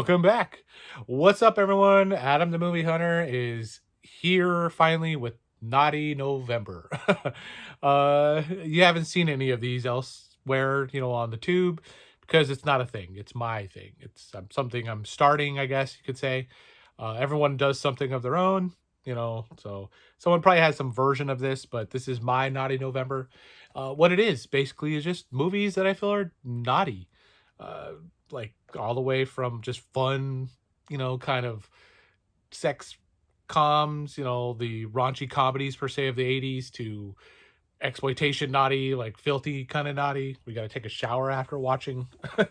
Welcome back. What's up, everyone? Adam the Movie Hunter is here finally with Naughty November. You haven't seen any of these elsewhere, on the tube because it's not a thing. It's my thing. It's something I'm starting, I guess you could say. Everyone does something of their own, so someone probably has some version of this, but this is my Naughty November. What it is basically is just movies that I feel are naughty. Uh, like all the way from just fun, kind of sex coms, the raunchy comedies per se of the 80s to exploitation naughty, like filthy kind of naughty. We got to take a shower after watching. And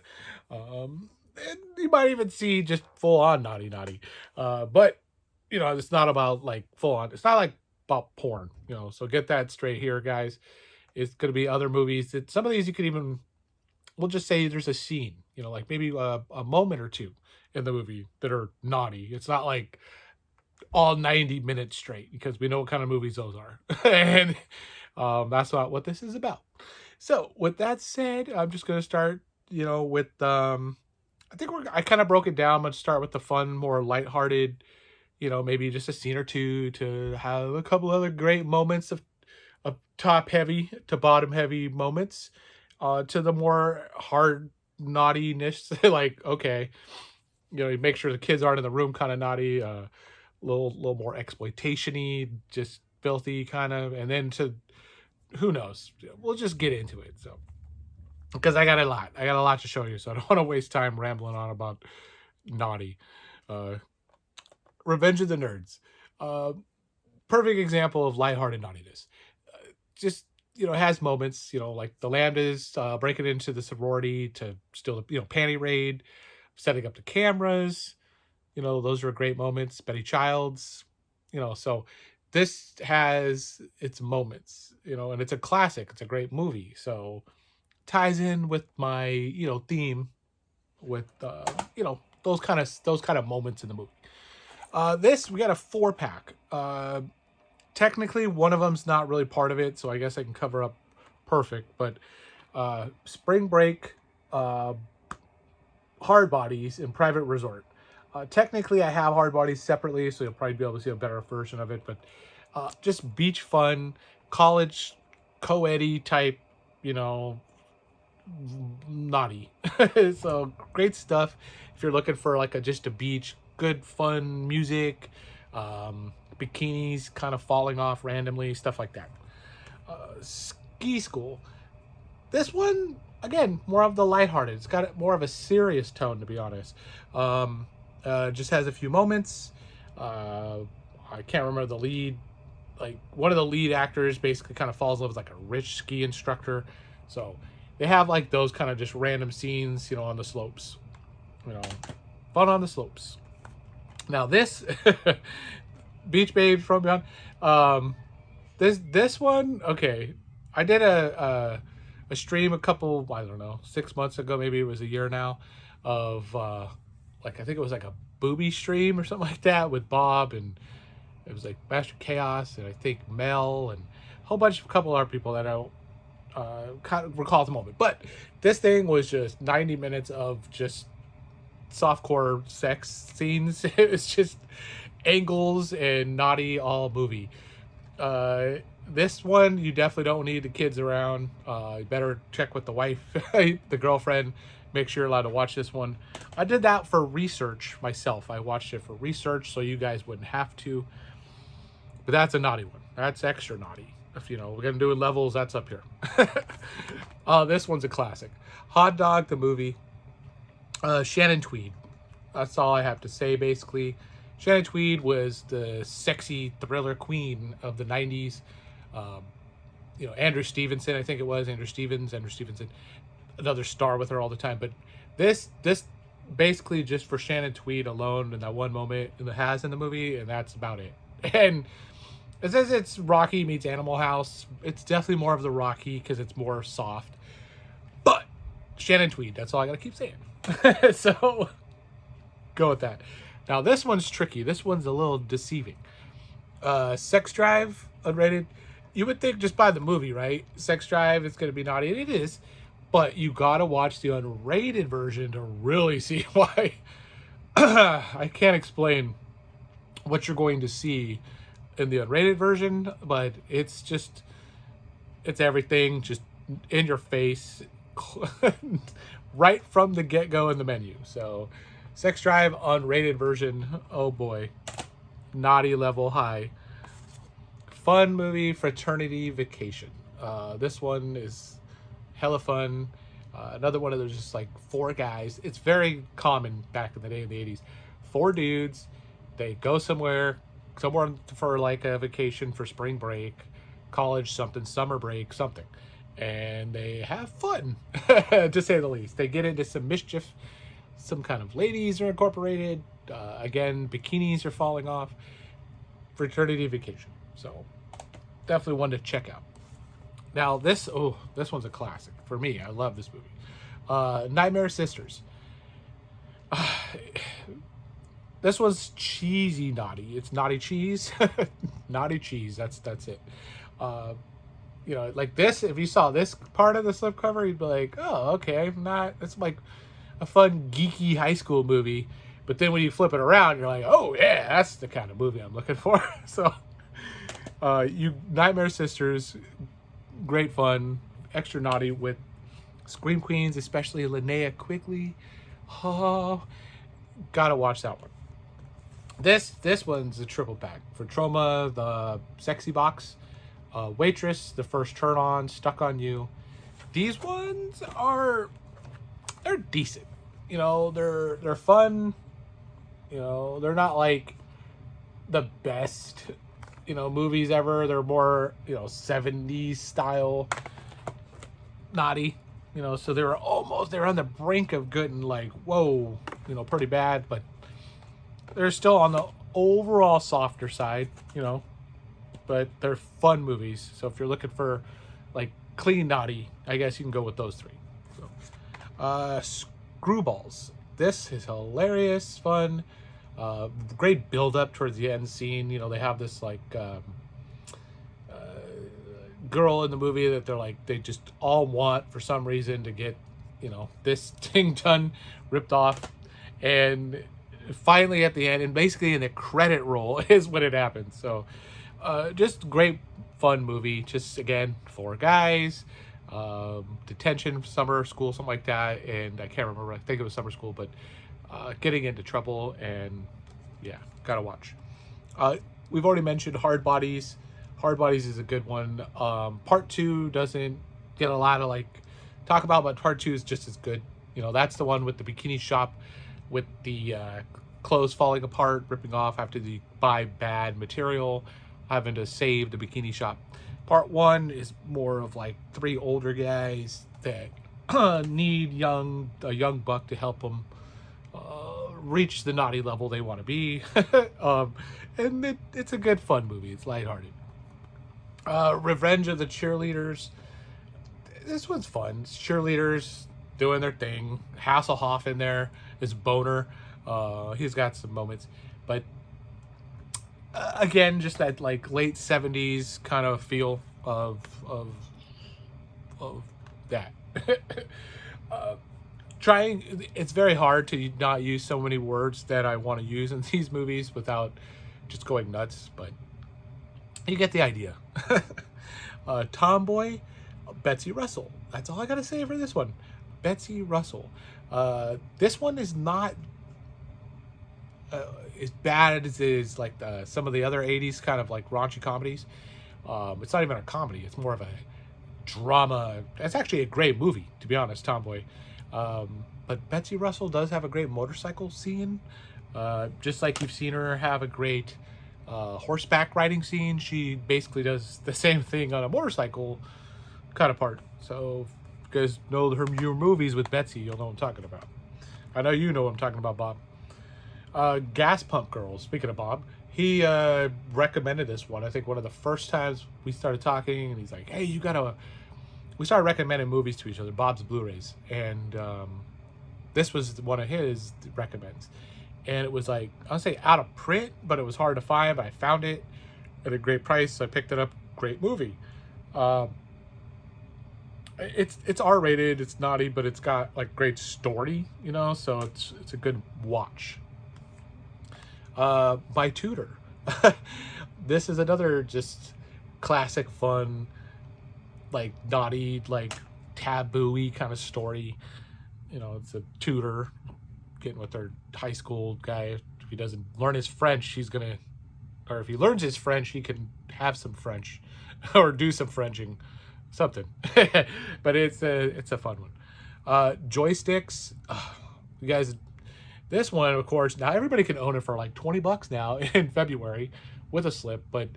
you might even see just full on naughty. But it's not about like full on. It's not like about porn, So get that straight here, guys. It's going to be other movies that some of these you could even, we'll just say there's a scene, like maybe a moment or two in the movie that are naughty. It's not like all 90 minutes straight because we know what kind of movies those are. And that's not what this is about. So with that said, I'm just going to start, with, I kind of broke it down. I'm going to start with the fun, more lighthearted, maybe just a scene or two to have a couple other great moments of top heavy to bottom heavy moments, to the more hard naughtiness. Like, okay, you make sure the kids aren't in the room, kind of naughty, a little more exploitation-y, just filthy kind of, and then to who knows, we'll just get into it. So because I got a lot to show you, so I don't want to waste time rambling on about naughty. uh Revenge of the Nerds, uh perfect example of lighthearted naughtiness. Just, it has moments, like the Lambdas breaking into the sorority to steal the, panty raid, setting up the cameras. Those are great moments. Betty Childs, so this has its moments, and it's a classic. It's a great movie. So ties in with my, theme with, those kind of moments in the movie. This, we got a 4-pack. Technically one of them's not really part of it, so I guess I can cover up perfect. But Spring Break, Hard Bodies, and Private Resort. Technically I have Hard Bodies separately, so you'll probably be able to see a better version of it. But just beach fun, college co-edy type, naughty. So great stuff if you're looking for like just a beach, good fun music, bikinis kind of falling off randomly, stuff like that. Ski School. This one, again, more of the lighthearted. It's got more of a serious tone, to be honest. Just has a few moments. I can't remember the lead. Like, one of the lead actors basically kind of falls in love with like a rich ski instructor. So they have like those kind of just random scenes, on the slopes. Fun on the slopes. Now this Beach Babes from Beyond. This one, okay. I did a stream a couple, I don't know, 6 months ago, maybe it was a year now, of like, I think it was like a booby stream or something like that with Bob, and it was like Master Chaos and I think Mel and a whole bunch of couple other people that I don't kind of recall at the moment. But this thing was just 90 minutes of just softcore sex scenes. It was just angles and naughty all movie. This one, you definitely don't need the kids around. You better check with the wife, the girlfriend, make sure you're allowed to watch this one. I did that for research myself. I watched it for research so you guys wouldn't have to. But that's a naughty one. That's extra naughty. If we're gonna do levels, that's up here. This one's a classic. Hot Dog the movie. Shannon Tweed. That's all I have to say, basically. Shannon Tweed was the sexy thriller queen of the 90s. Andrew Stevenson, I think it was. Andrew Stevenson, another star with her all the time. But this basically just for Shannon Tweed alone in that one moment it has in the movie, and that's about it. And it says it's Rocky meets Animal House. It's definitely more of the Rocky because it's more soft. But Shannon Tweed, that's all I gotta keep saying. So go with that. Now this one's tricky. This one's a little deceiving. Sex Drive, unrated. You would think just by the movie, right? Sex Drive, it's gonna be naughty, and it is. But you gotta watch the unrated version to really see why I can't explain what you're going to see in the unrated version, but it's everything just in your face right from the get-go in the menu. So Sex Drive unrated version, oh boy, naughty level high. Fun movie, Fraternity Vacation. This one is hella fun. Another one of those just like four guys. It's very common back in the day in the 80s. Four dudes, they go somewhere for like a vacation for spring break, college something, summer break something, and they have fun to say the least. They get into some mischief. Some kind of ladies are incorporated. Again, bikinis are falling off. Fraternity Vacation. So definitely one to check out. Now this one's a classic for me. I love this movie. Nightmare Sisters. This was cheesy naughty. It's naughty cheese. Naughty cheese. That's it. You know, like this, if you saw this part of the slipcover, you'd be like, oh, okay, not, it's like a fun, geeky high school movie. But then when you flip it around, you're like, oh, yeah, that's the kind of movie I'm looking for. So, Nightmare Sisters, great fun, extra naughty with Scream Queens, especially Linnea Quigley. Oh, gotta watch that one. This one's a triple pack. For Trauma, the Sexy Box, Waitress, The First Turn On, Stuck on You. These ones they're decent. You know, they're fun. You know, they're not like the best, you know, movies ever. They're more, you know, 70s style naughty. You know, so they're on the brink of getting like, whoa, you know, pretty bad, but they're still on the overall softer side, you know, but they're fun movies. So if you're looking for like clean naughty, I guess you can go with those three. So, Screwballs. This is hilarious, fun, great build up towards the end scene. You know, they have this like girl in the movie that they just all want for some reason to get, you know, this thing done, ripped off, and finally at the end, and basically in the credit roll is when it happens. So just great fun movie. Just again, four guys, detention, summer school, something like that, and I can't remember, I think it was summer school, but getting into trouble, and yeah, gotta watch. We've already mentioned Hard Bodies. Hard Bodies is a good one. Part 2 doesn't get a lot of like talk about, but part 2 is just as good. You know, that's the one with the bikini shop with the clothes falling apart, ripping off after they buy bad material, having to save the bikini shop. Part 1 is more of like three older guys that need a young buck to help them reach the naughty level they want to be. And it's a good fun movie. It's lighthearted. Revenge of the Cheerleaders. This one's fun. It's cheerleaders doing their thing. Hasselhoff in there is Boner. He's got some moments, but again, just that like late 70s kind of feel of that. It's very hard to not use so many words that I want to use in these movies without just going nuts, but you get the idea. Tomboy, Betsy Russell. That's all I gotta say for this one. Betsy Russell. This one is not as bad as is like some of the other 80s kind of like raunchy comedies. It's not even a comedy. It's more of a drama. It's actually a great movie, to be honest, Tomboy. But Betsy Russell does have a great motorcycle scene. Just like you've seen her have a great horseback riding scene. She basically does the same thing on a motorcycle kind of part. So if you guys know your movies with Betsy, you'll know what I'm talking about. I know you know what I'm talking about, Bob. Gas Pump Girls. Speaking of Bob, he recommended this one. I think one of the first times we started talking, and he's like, hey, we started recommending movies to each other, Bob's Blu-rays, and this was one of his recommends. And it was like, I'll say out of print, but it was hard to find, but I found it at a great price, so I picked it up. Great movie. It's R-rated, it's naughty, but it's got like great story, you know, so it's a good watch. My Tutor. This is another just classic fun, like naughty, like taboo-y kind of story. It's a tutor getting with their high school guy. If he doesn't learn his French, he's gonna, or if he learns his French, he can have some French, or do some Frenching, something. But it's a fun one. Joysticks, you guys. This one, of course, now everybody can own it for like $20 now in February with a slip, but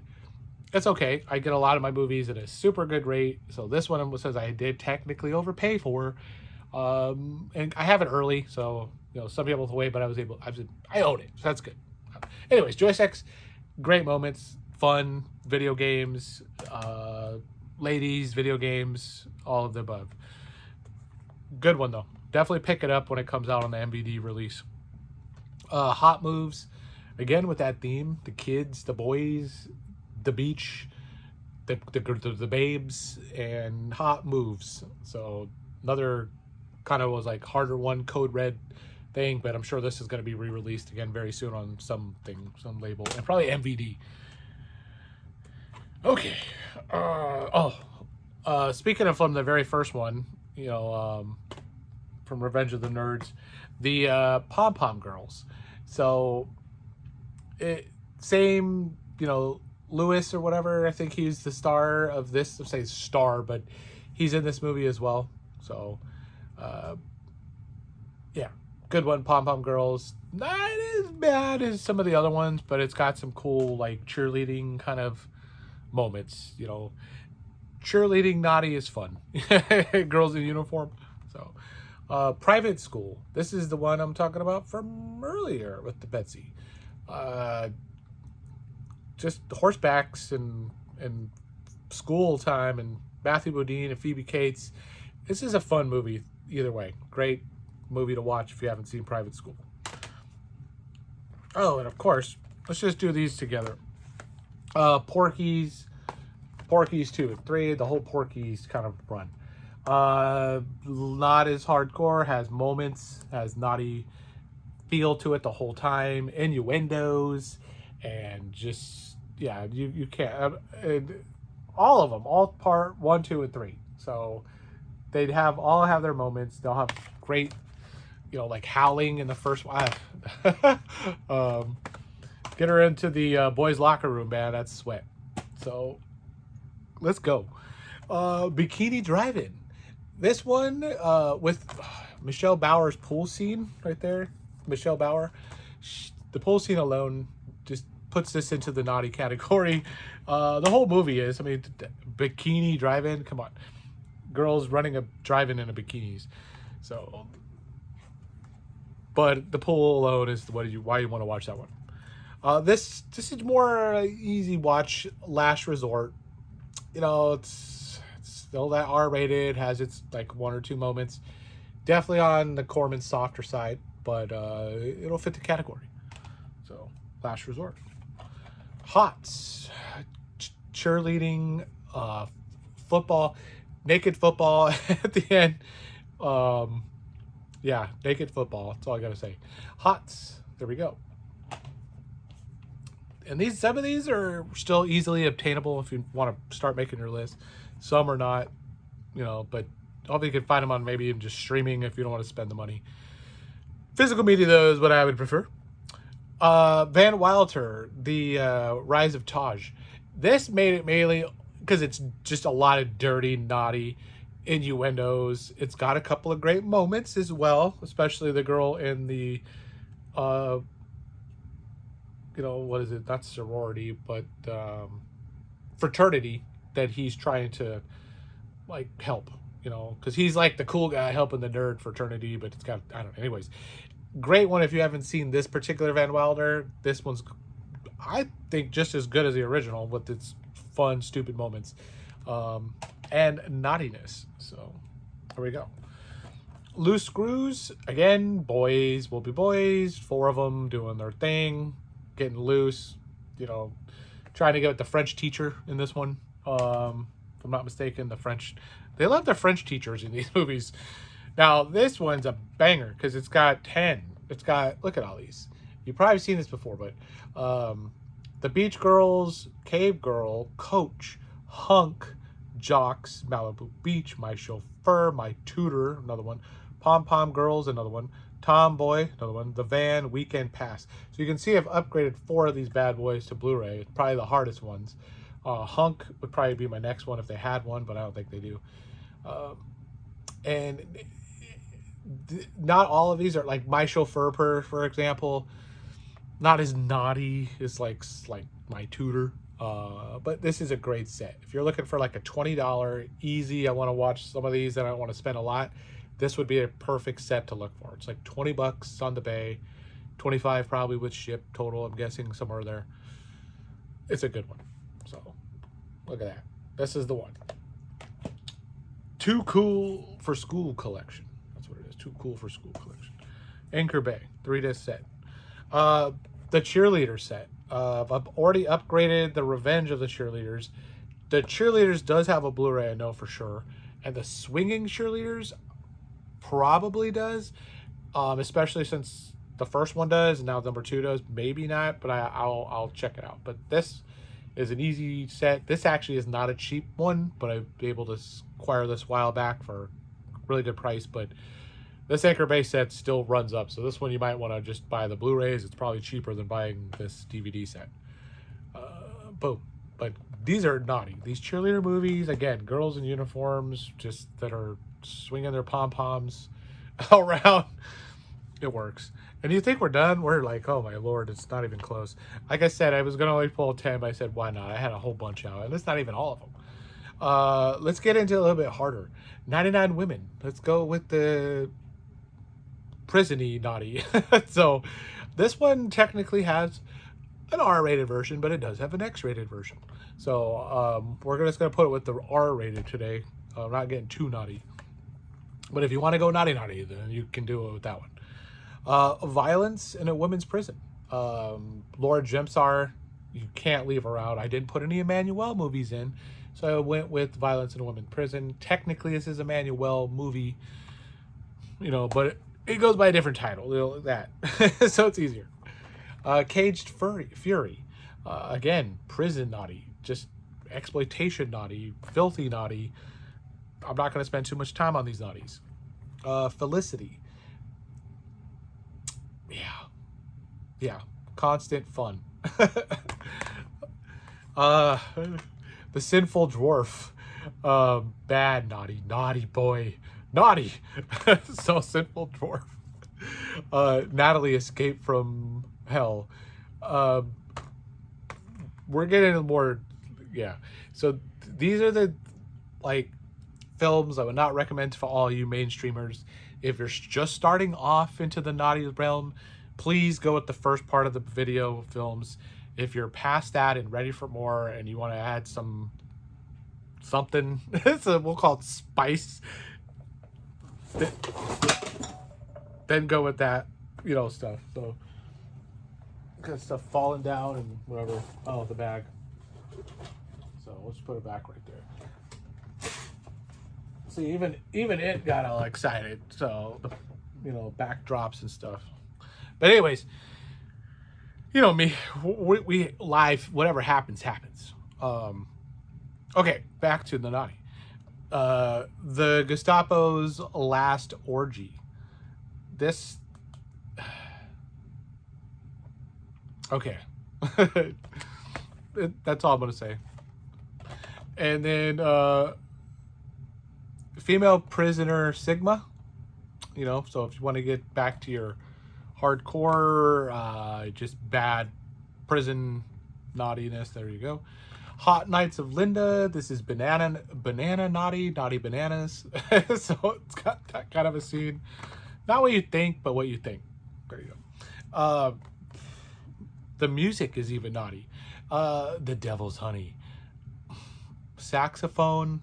it's okay. I get a lot of my movies at a super good rate. So this one says I did technically overpay for, and I have it early. So some people have to wait, but I own it, so that's good. Anyways, joysticks, great moments, fun video games, ladies, video games, all of the above. Good one though. Definitely pick it up when it comes out on the MVD release. Hot Moves, again with that theme: the kids, the boys, the beach, the babes, and hot moves. So another kind of was like harder one, Code Red thing, but I'm sure this is going to be re-released again very soon on some label, and probably MVD. Okay. Speaking of from the very first one, from Revenge of the Nerds, the Pom Pom Girls. So same, Lewis or whatever, I think he's the star of this. I'll say star, but he's in this movie as well. So yeah, good one. Pom Pom Girls, not as bad as some of the other ones, but it's got some cool like cheerleading kind of moments. Cheerleading naughty is fun. Girls in uniform. So Private School, this is the one I'm talking about from earlier with the Betsy. Just horsebacks and school time, and Matthew Modine and Phoebe Cates. This is a fun movie either way. Great movie to watch if you haven't seen Private School. Oh, and of course, let's just do these together. Porky's 2 and 3, the whole Porky's kind of run. Not as hardcore, has moments, has naughty feel to it the whole time, innuendos, and just you can't all of them, all part 1, 2, and 3. So they'd all have their moments. They'll have great, like howling in the first one. Get her into the boys' locker room, man. That's sweat. So let's go. Bikini Drive-In. This one with Michelle Bauer's pool scene right there. Michelle Bauer. The pool scene alone just puts this into the naughty category. The whole movie is. I mean, Bikini Drive-In. Come on. Girls running a drive-in in a bikinis. So, but the pool alone is why you want to watch that one. This is more easy watch. Last Resort. It's still that R-rated, has its like 1 or 2 moments. Definitely on the Corman's softer side, but it'll fit the category. So, Last Resort. Hots. Cheerleading, football, naked football at the end. Yeah, naked football. That's all I gotta say. Hots. There we go. And some of these are still easily obtainable if you want to start making your list. Some are not, but hopefully you can find them on maybe even just streaming if you don't want to spend the money. Physical media, though, is what I would prefer. Van Wilder, the Rise of Taj. This made it mainly because it's just a lot of dirty, naughty innuendos. It's got a couple of great moments as well, especially the girl in the what is it? Not sorority, but fraternity that he's trying to like help, because he's like the cool guy helping the nerd fraternity, but it's got, I don't know. Anyways, great one if you haven't seen this particular Van Wilder. This one's, I think, just as good as the original with its fun, stupid moments and naughtiness. So there we go. Loose Screws, again, boys will be boys. 4 of them doing their thing, getting loose, trying to get with the French teacher in this one. If I'm not mistaken, they love their French teachers in these movies. Now, this one's a banger because it's got 10. Look at all these. You've probably seen this before, but The Beach Girls, Cave Girl, Coach, Hunk, Jocks, Malibu Beach, My Chauffeur, My Tutor, another one, Pom Pom Girls, another one, Tomboy, another one, The Van, Weekend Pass. So you can see I've upgraded 4 of these bad boys to Blu-ray. It's probably the hardest ones. Hunk would probably be my next one if they had one, but I don't think they do. And not all of these are like My Chauffeur, for example, not as naughty as like My Tutor. But this is a great set. If you're looking for like a $20 easy, I want to watch some of these and I don't want to spend a lot, this would be a perfect set to look for. It's like 20 bucks on the Bay, 25 probably with ship total, I'm guessing somewhere there. It's a good one. So look at that. This is the one. Too Cool for School collection. That's what it is. Too Cool for School collection. Anchor Bay, 3-disc set. The Cheerleader set. I've already upgraded the Revenge of the Cheerleaders. The Cheerleaders does have a Blu-ray, I know for sure. And the Swinging Cheerleaders probably does. Especially since the first one does, and now number 2 does. Maybe not, but I'll check it out. But this is an easy set. This actually is not a cheap one, but I've been able to acquire this a while back for a really good price. But this Anchor Bay set still runs up. So this one you might want to just buy the Blu-rays. It's probably cheaper than buying this DVD set. Boom. But these are naughty. These cheerleader movies, again, girls in uniforms just that are swinging their pom-poms around. It works. And you think we're done? We're like, oh my lord, it's not even close. Like I said, I was going to only pull 10, but I said, why not? I had a whole bunch out, and it's not even all of them. Let's get into a little bit harder. 99 Women. Let's go with the prison-y naughty. So this one technically has an R-rated version, but it does have an X-rated version. So we're just going to put it with the R-rated today. I'm not getting too naughty. But if you want to go naughty, then you can do it with that one. Violence in a Women's Prison. Laura Gemsar, you can't leave her out. I didn't put any Emmanuel movies in, so I went with Violence in a Women's Prison. Technically, this is a Emmanuel movie, but it goes by a different title, that. So it's easier. Caged Fury. Again, prison naughty. Just exploitation naughty. Filthy naughty. I'm not going to spend too much time on these naughties. Felicity. Yeah. Constant fun. The Sinful Dwarf. Bad naughty. Naughty boy. Naughty. So Sinful Dwarf. Natalie Escape from Hell. We're getting more, yeah. So these are the films I would not recommend for all you mainstreamers. If you're just starting off into the naughty realm, please go with the first part of the video films. If you're past that and ready for more, and you want to add something, we'll call it spice, then go with that, stuff. So got stuff falling down and whatever. Oh, the bag. So let's put it back right there. See, even it got all excited. So, backdrops and stuff. But anyways, me, we live, whatever happens. Okay, back to the naughty. The Gestapo's Last Orgy. This, okay. That's all I'm going to say. And then, Female Prisoner Sigma. So if you want to get back to your hardcore, just bad prison naughtiness, there you go. Hot Nights of Linda. This is banana naughty bananas. So it's got that kind of a scene. Not what you think, but what you think. There you go. The music is even naughty. The Devil's Honey. Saxophone.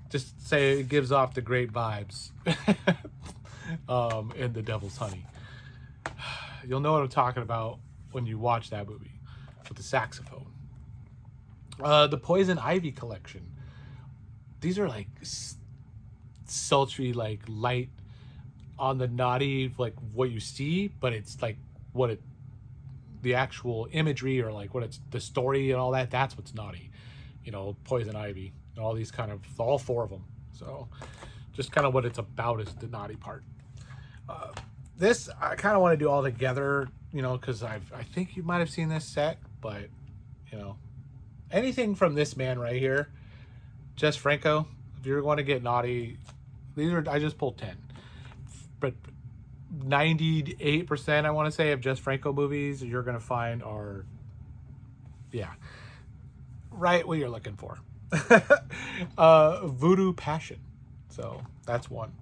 Just say it gives off the great vibes. In The Devil's Honey. You'll know what I'm talking about when you watch that movie with the saxophone. The Poison Ivy collection. These are sultry, light on the naughty, like what you see, but it's like what it, the actual imagery, or like what it's the story and all that. That's what's naughty. Poison Ivy and all these kind of, all four of them. So just kind of what it's about is the naughty part. This I kind of want to do all together, because I think you might have seen this set, but anything from this man right here, Jess Franco. If you're going to get naughty, these are, I just pulled 10, but 98% I want to say of Jess Franco movies you're going to find are, yeah, right what you're looking for. Voodoo Passion, so that's one.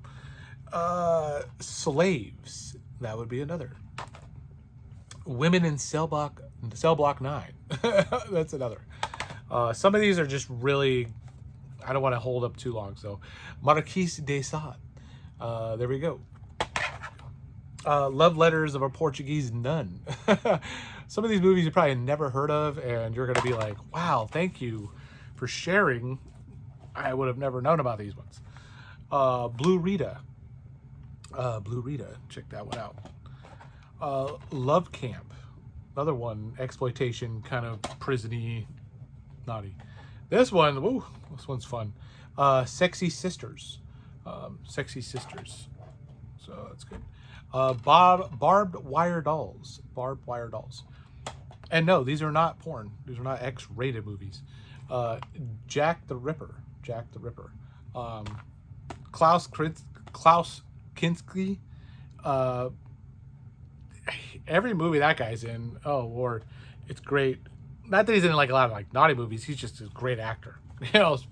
Slaves, that would be another. Women in Cell Block 9, that's another. Some of these are just really, I don't want to hold up too long. So Marquise de Sade, there we go. Love Letters of a Portuguese Nun. Some of these movies you probably never heard of, and you're going to be like, wow, thank you for sharing. I would have never known about these ones. Blue Rita. Check that one out. Love Camp. Another one, exploitation, kind of prison-y, naughty. This one, woo, this one's fun. Sexy Sisters. Sexy Sisters. So that's good. Barbed Wire Dolls. Barbed Wire Dolls. And no, these are not porn. These are not X-rated movies. Jack the Ripper. Jack the Ripper. Klaus Kinski. Every movie that guy's in, oh Lord, it's great. Not that he's in like a lot of like naughty movies. He's just a great actor.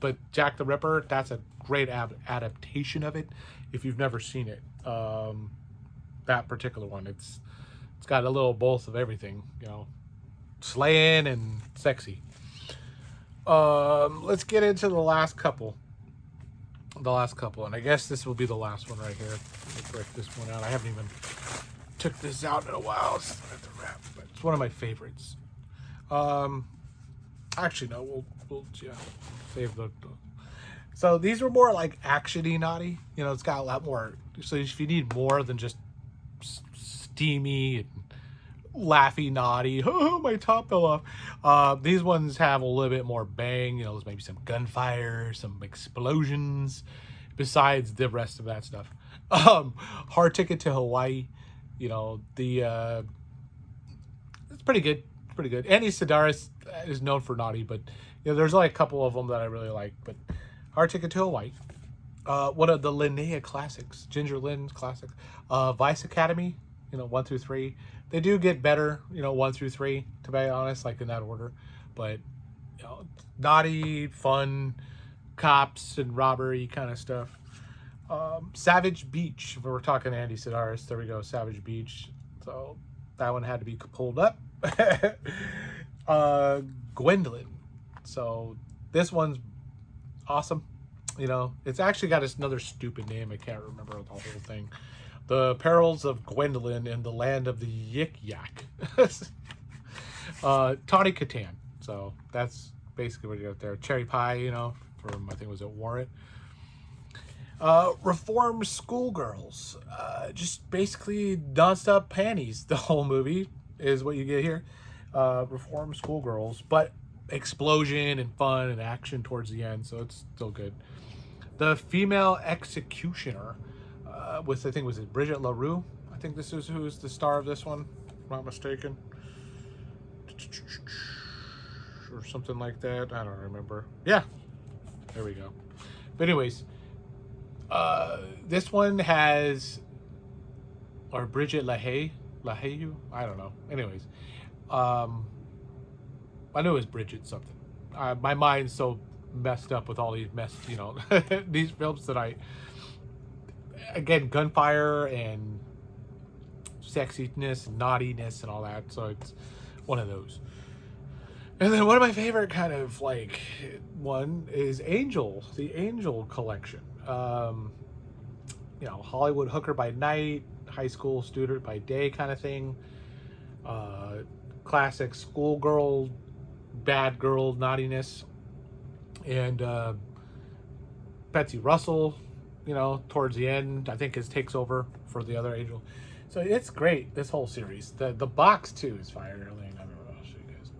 But Jack the Ripper, that's a great adaptation of it. If you've never seen it, that particular one, it's got a little both of everything, slaying and sexy. Let's get into the last couple, and I guess this will be the last one right here. Let me break this one out. I haven't even took this out in a while. It's at the wrap, but it's one of my favorites. Actually no, we'll save the. So these were more like action-y naughty. It's got a lot more. So if you need more than just steamy and laughy naughty, oh, my top fell off. These ones have a little bit more bang. There's maybe some gunfire, some explosions, besides the rest of that stuff. Hard Ticket to Hawaii. It's pretty good. Pretty good. Andy Sedaris is known for naughty, but there's only a couple of them that I really like. But Hard Ticket to Hawaii. One of the Linnea classics, Ginger Lynn classics. Vice Academy, 1 through 3. They do get better, 1 through 3, to be honest, like in that order. But naughty, fun, cops and robbery kind of stuff. Savage Beach. If we're talking Andy Sedaris, there we go. Savage Beach. So that one had to be pulled up. Gwendolyn. So this one's awesome. It's actually got another stupid name. I can't remember the whole thing. The Perils of Gwendolyn in the Land of the Yik Yak. Tawny Katan. So that's basically what you got there. Cherry Pie, from, I think, was it Warrant? Reformed Schoolgirls. Just basically nonstop panties. The whole movie is what you get here. Reformed Schoolgirls, but explosion and fun and action towards the end, so it's still good. The Female Executioner, with, I think, was it Bridget LaRue? I think this is who's the star of this one, if I'm not mistaken. Or something like that. I don't remember. Yeah, there we go. But anyways, this one has, or Bridget LaHaye, I don't know. Anyways, I knew it was Bridget something. My mind's so messed up with all these these films that again, gunfire and sexiness, naughtiness, and all that. So it's one of those. And then one of my favorite kind of like one is Angel, the Angel collection. Hollywood hooker by night, high school student by day kind of thing. Classic schoolgirl, bad girl naughtiness. And Betsy Russell, you know, towards the end. I think it takes over for the other Angel. So it's great, this whole series. The box too is fire. I'll show you guys.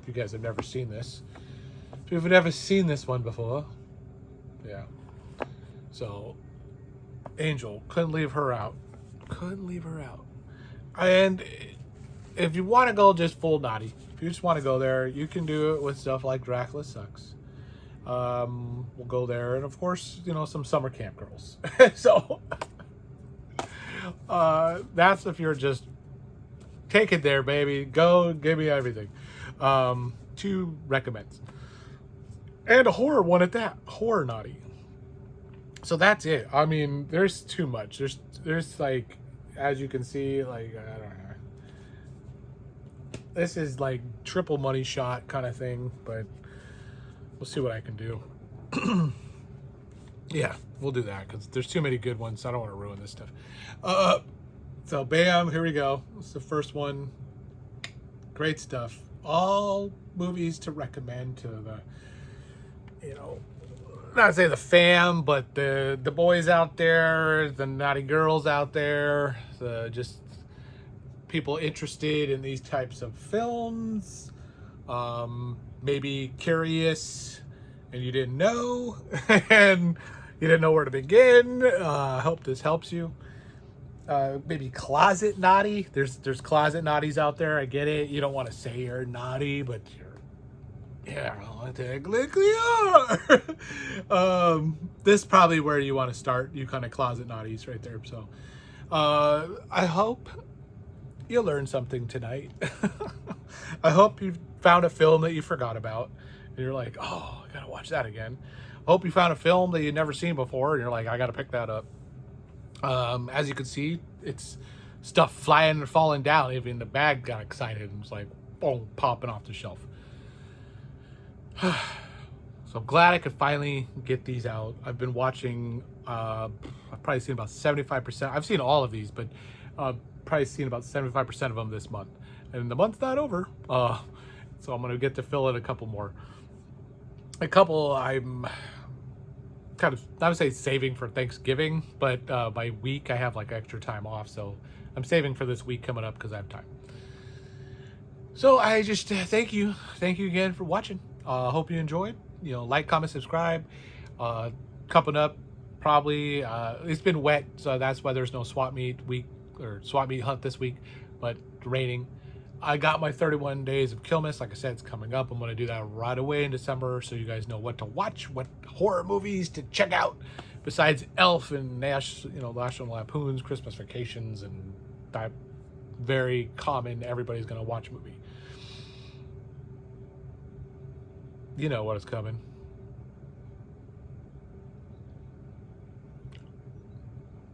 If you guys have never seen this. If you've never seen this one before. Yeah. So Angel, couldn't leave her out. Couldn't leave her out. And if you want to go just full naughty, if you just want to go there, you can do it with stuff like Dracula Sucks. We'll go there, and of course, you know, some summer camp girls. So that's if you're just take it there, baby. Go, give me everything. Two recommends, and a horror one at that. Horror naughty. So that's it. I mean, there's too much. There's like, as you can see, like I don't know. This is like triple money shot kind of thing, but we'll see what I can do. Yeah, we'll do that because there's too many good ones. So I don't want to ruin this stuff. So bam, here we go. This is the first one. Great stuff. All movies to recommend to the, you know, not say the fam, but the boys out there, the naughty girls out there, the just people interested in these types of films, maybe curious and you didn't know, and you didn't know where to begin. I hope this helps you. Maybe closet naughty. There's closet naughties out there. I get it. You don't want to say you're naughty, but yeah, technically are. This is probably where you want to start. You kind of closet naughties right there. So I hope you learned something tonight. I hope you found a film that you forgot about and you're like, oh, I gotta watch that again. I hope you found a film that you've never seen before and you're like, I gotta pick that up. As you can see, it's stuff flying and falling down. Even the bag got excited and was like, boom, popping off the shelf. So I'm glad I could finally get these out. I've been watching, I've probably seen about 75%. I've seen all of these, but probably seen about 75% of them this month. And the month's not over. So I'm going to get to fill in a couple more. A couple I'm kind of, I would say saving for Thanksgiving, but by week I have like extra time off. So I'm saving for this week coming up because I have time. So I just thank you again for watching. Hope you enjoyed. You know, like, comment, subscribe. Coming up, probably it's been wet, so that's why there's no swap meet week or swap meet hunt this week, but raining. I got my 31 days of Killmas. Like I said, it's coming up. I'm going to do that right away in December, so you guys know what to watch, what horror movies to check out, besides Elf and National Lampoon's Christmas Vacations and that very common everybody's going to watch movie. You know what is coming.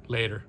Later.